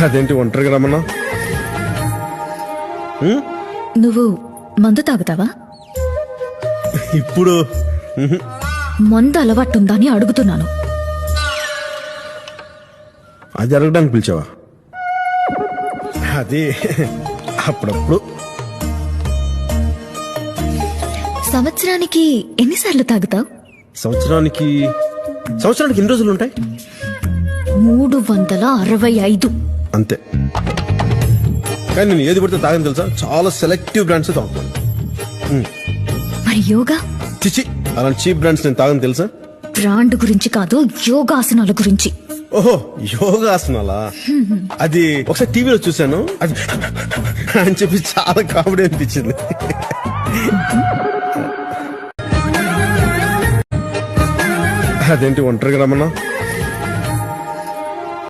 అదేంటి ఒంటరిగా రమ్మన్నా? నువ్వు మందు తాగుతావా? ఇప్పుడు మందు అలవాటుందా అని అడుగుతున్నాను. అది అడగడానికి పిలిచావా? అది అప్పుడప్పుడు. సంవత్సరానికి ఎన్నిసార్లు తాగుతావు? సంవత్సరానికి ఎన్ని రోజులు ఉంటాయి? 365. అంతే. కానీ నేను ఏది పడితే తాగని తెలుసా? చాలా సెలెక్టివ్ బ్రాండ్స్ తాగుతాను. మరి యోగా? చిచి, అలాంటి చీప్ బ్రాండ్స్ నేను తాగని తెలుసా? బ్రాండ్ గురించి కాదు, యోగాసనాల గురించి. ఓహో, యోగాసనాలా? అది ఒకసారి టీవీలో చూశాను, అది అని చెప్పి చాలా కామెడీ అనిపించింది. అదేంటి ఒంటరిగా రమ్మన్నా?